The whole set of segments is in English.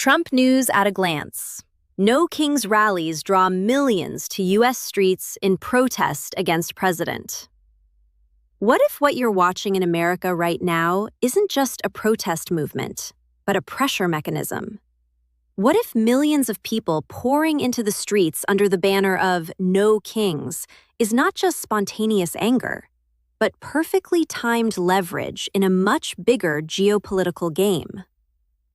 Trump news at a glance. No Kings rallies draw millions to U.S. streets in protest against president. What if what you're watching in America right now isn't just a protest movement, but a pressure mechanism? What if millions of people pouring into the streets under the banner of No Kings is not just spontaneous anger, but perfectly timed leverage in a much bigger geopolitical game?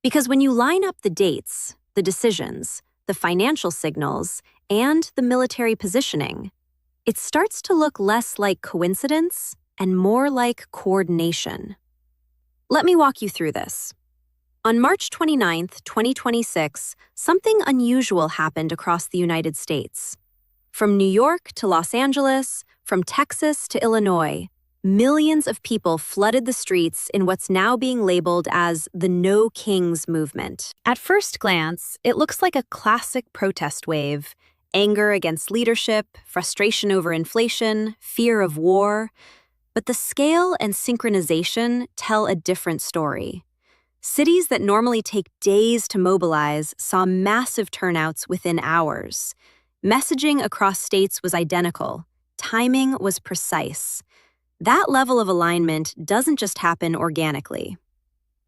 Because when you line up the dates, the decisions, the financial signals, and the military positioning, it starts to look less like coincidence and more like coordination. Let me walk you through this. On March 29, 2026, something unusual happened across the United States. From New York to Los Angeles, from Texas to Illinois, millions of people flooded the streets in what's now being labeled as the No Kings movement. At first glance, it looks like a classic protest wave: anger against leadership, frustration over inflation, fear of war. But the scale and synchronization tell a different story. Cities that normally take days to mobilize saw massive turnouts within hours. Messaging across states was identical. Timing was precise. That level of alignment doesn't just happen organically.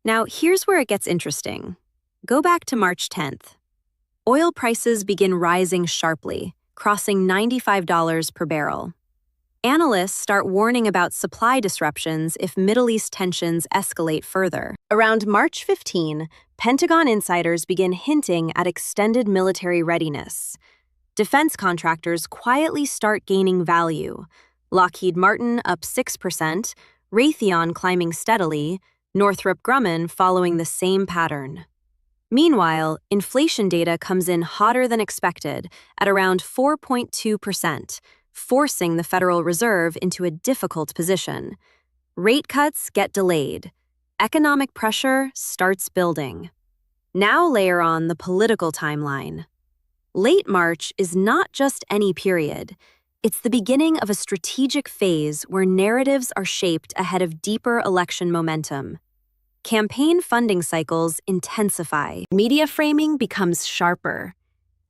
Now, here's where it gets interesting. Go back to March 10th. Oil prices begin rising sharply, crossing $95 per barrel. Analysts start warning about supply disruptions if Middle East tensions escalate further. Around March 15, Pentagon insiders begin hinting at extended military readiness. Defense contractors quietly start gaining value. Lockheed Martin up 6%, Raytheon climbing steadily, Northrop Grumman following the same pattern. Meanwhile, inflation data comes in hotter than expected at around 4.2%, forcing the Federal Reserve into a difficult position. Rate cuts get delayed. Economic pressure starts building. Now layer on the political timeline. Late March is not just any period. It's the beginning of a strategic phase where narratives are shaped ahead of deeper election momentum. Campaign funding cycles intensify. Media framing becomes sharper.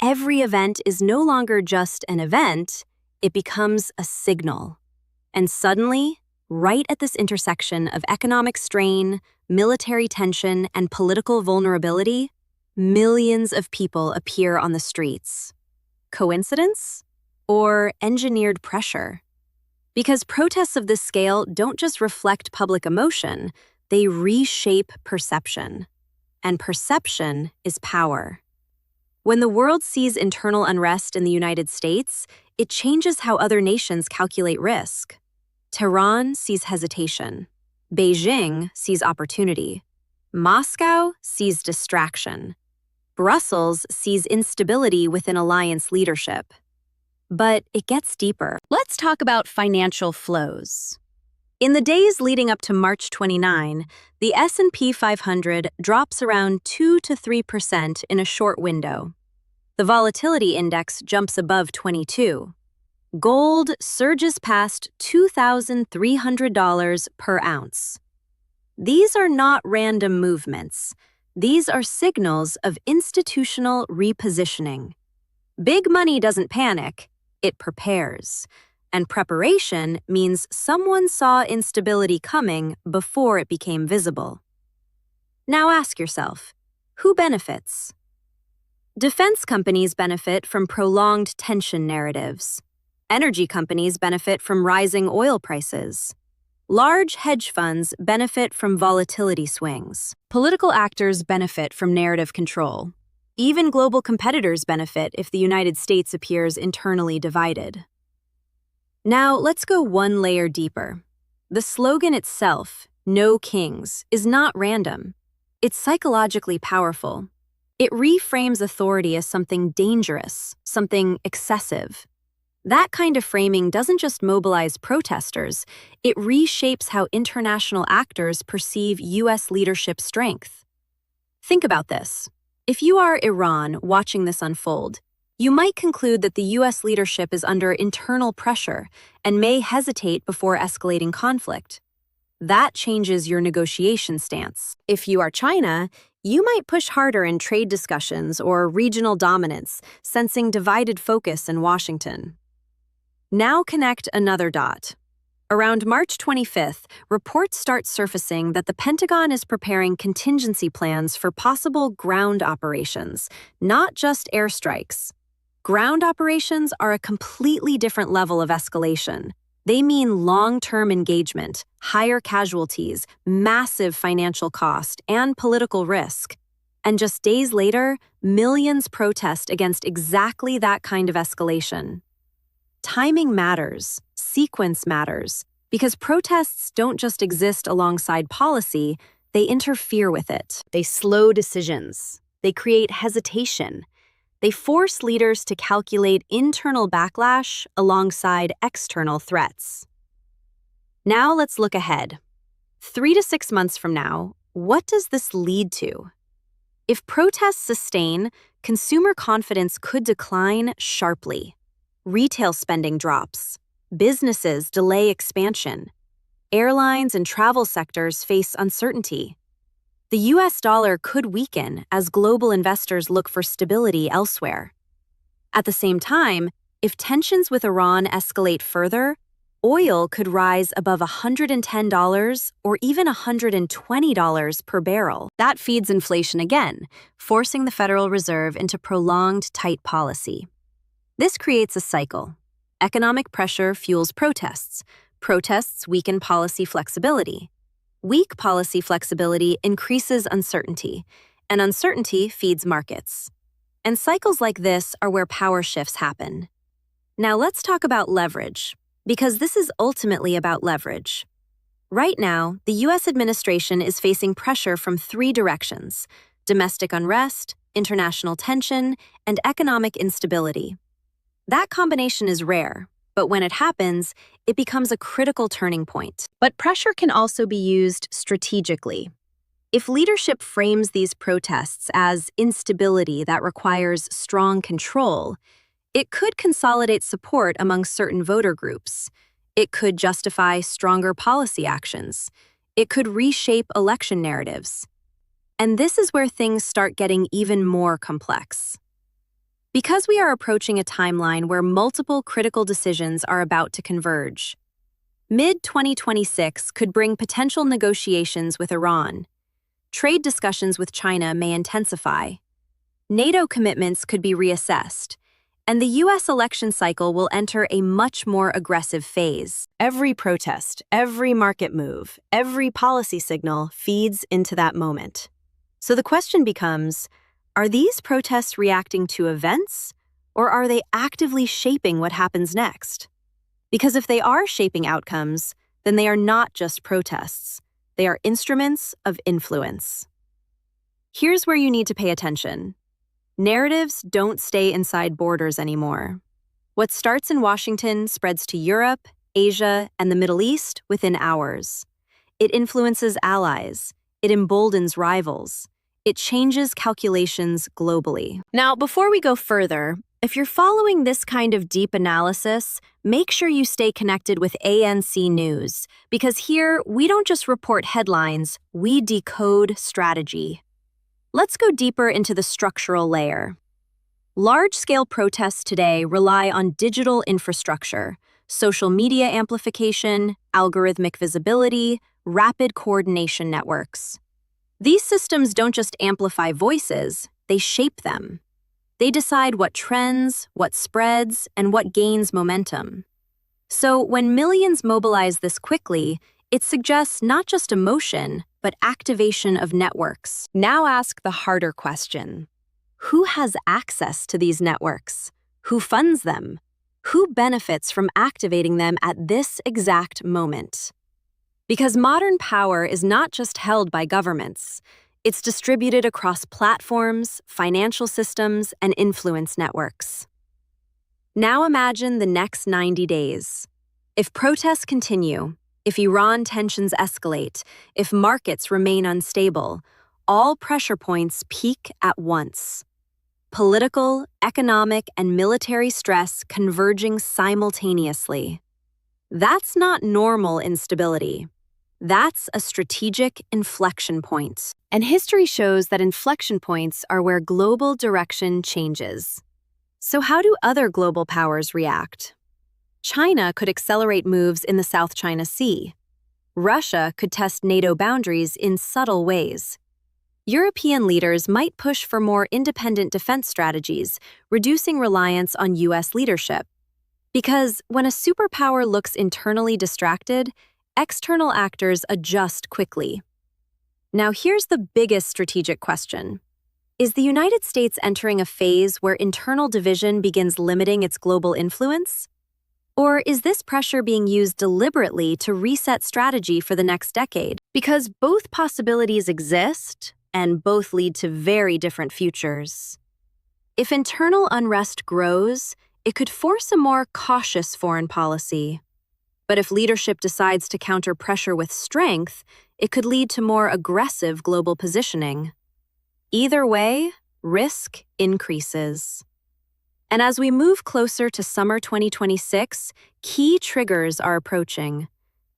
Every event is no longer just an event, it becomes a signal. And suddenly, right at this intersection of economic strain, military tension, and political vulnerability, millions of people appear on the streets. Coincidence? Or engineered pressure? Because protests of this scale don't just reflect public emotion, they reshape perception. And perception is power. When the world sees internal unrest in the United States, it changes how other nations calculate risk. Tehran sees hesitation. Beijing sees opportunity. Moscow sees distraction. Brussels sees instability within alliance leadership. But it gets deeper. Let's talk about financial flows. In the days leading up to March 29, the S&P 500 drops around 2 to 3% in a short window. The volatility index jumps above 22. Gold surges past $2,300 per ounce. These are not random movements. These are signals of institutional repositioning. Big money doesn't panic. It prepares. And preparation means someone saw instability coming before it became visible. Now ask yourself, who benefits? Defense companies benefit from prolonged tension narratives. Energy companies benefit from rising oil prices. Large hedge funds benefit from volatility swings. Political actors benefit from narrative control. Even global competitors benefit if the United States appears internally divided. Now, let's go one layer deeper. The slogan itself, No Kings, is not random. It's psychologically powerful. It reframes authority as something dangerous, something excessive. That kind of framing doesn't just mobilize protesters, it reshapes how international actors perceive U.S. leadership strength. Think about this. If you are Iran watching this unfold, you might conclude that the U.S. leadership is under internal pressure and may hesitate before escalating conflict. That changes your negotiation stance. If you are China, You might push harder in trade discussions or regional dominance, sensing divided focus in Washington. Now connect another dot. Around March 25th, reports start surfacing that the Pentagon is preparing contingency plans for possible ground operations, not just airstrikes. Ground operations are a completely different level of escalation. They mean long-term engagement, higher casualties, massive financial cost, and political risk. And just days later, millions protest against exactly that kind of escalation. Timing matters, sequence matters, because protests don't just exist alongside policy, they interfere with it. They slow decisions. They create hesitation. They force leaders to calculate internal backlash alongside external threats. Now let's look ahead. 3 to 6 months from now, what does this lead to? If protests sustain, consumer confidence could decline sharply. Retail spending drops. Businesses delay expansion. Airlines and travel sectors face uncertainty. The US dollar could weaken as global investors look for stability elsewhere. At the same time, if tensions with Iran escalate further, oil could rise above $110 or even $120 per barrel. That feeds inflation again, forcing the Federal Reserve into prolonged tight policy. This creates a cycle. Economic pressure fuels protests. Protests weaken policy flexibility. Weak policy flexibility increases uncertainty, and uncertainty feeds markets. And cycles like this are where power shifts happen. Now let's talk about leverage, because this is ultimately about leverage. Right now, the US administration is facing pressure from 3 directions: domestic unrest, international tension, and economic instability. That combination is rare, but when it happens, it becomes a critical turning point. But pressure can also be used strategically. If leadership frames these protests as instability that requires strong control, it could consolidate support among certain voter groups. It could justify stronger policy actions. It could reshape election narratives. And this is where things start getting even more complex. Because we are approaching a timeline where multiple critical decisions are about to converge. Mid-2026 could bring potential negotiations with Iran. Trade discussions with China may intensify. NATO commitments could be reassessed, and the US election cycle will enter a much more aggressive phase. Every protest, every market move, every policy signal feeds into that moment. So the question becomes, are these protests reacting to events, or are they actively shaping what happens next? Because if they are shaping outcomes, then they are not just protests. They are instruments of influence. Here's where you need to pay attention. Narratives don't stay inside borders anymore. What starts in Washington spreads to Europe, Asia, and the Middle East within hours. It influences allies. It emboldens rivals. It changes calculations globally. Now, before we go further, if you're following this kind of deep analysis, make sure you stay connected with ANC News, because here we don't just report headlines, we decode strategy. Let's go deeper into the structural layer. Large-scale protests today rely on digital infrastructure, social media amplification, algorithmic visibility, rapid coordination networks. These systems don't just amplify voices, they shape them. They decide what trends, what spreads, and what gains momentum. So when millions mobilize this quickly, it suggests not just emotion, but activation of networks. Now ask the harder question. Who has access to these networks? Who funds them? Who benefits from activating them at this exact moment? Because modern power is not just held by governments. It's distributed across platforms, financial systems, and influence networks. Now imagine the next 90 days. If protests continue, if Iran tensions escalate, if markets remain unstable, all pressure points peak at once. Political, economic, and military stress converging simultaneously. That's not normal instability. That's a strategic inflection point. And history shows that inflection points are where global direction changes. So how do other global powers react? China could accelerate moves in the South China Sea. Russia could test NATO boundaries in subtle ways. European leaders might push for more independent defense strategies, reducing reliance on U.S. leadership. Because when a superpower looks internally distracted, external actors adjust quickly. Now here's the biggest strategic question. Is the United States entering a phase where internal division begins limiting its global influence? Or is this pressure being used deliberately to reset strategy for the next decade? Because both possibilities exist, and both lead to very different futures. If internal unrest grows, it could force a more cautious foreign policy. But if leadership decides to counter pressure with strength, it could lead to more aggressive global positioning. Either way, risk increases. And as we move closer to summer 2026, key triggers are approaching.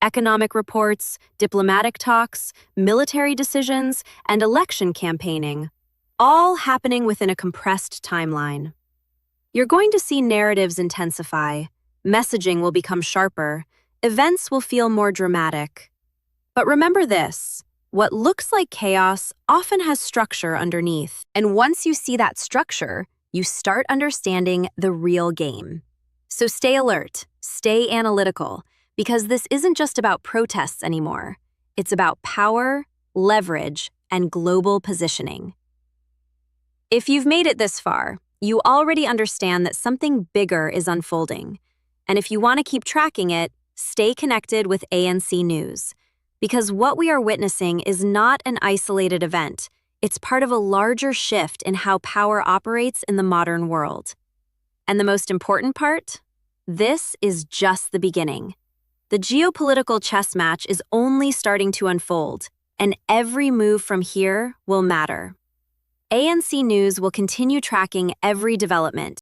Economic reports, diplomatic talks, military decisions, and election campaigning, all happening within a compressed timeline. You're going to see narratives intensify, messaging will become sharper, events will feel more dramatic. But remember this, what looks like chaos often has structure underneath. And once you see that structure, you start understanding the real game. So stay alert, stay analytical, because this isn't just about protests anymore. It's about power, leverage, and global positioning. If you've made it this far, you already understand that something bigger is unfolding. And if you want to keep tracking it, stay connected with ANC News. Because what we are witnessing is not an isolated event. It's part of a larger shift in how power operates in the modern world. And the most important part? This is just the beginning. The geopolitical chess match is only starting to unfold, and every move from here will matter. ANC News will continue tracking every development,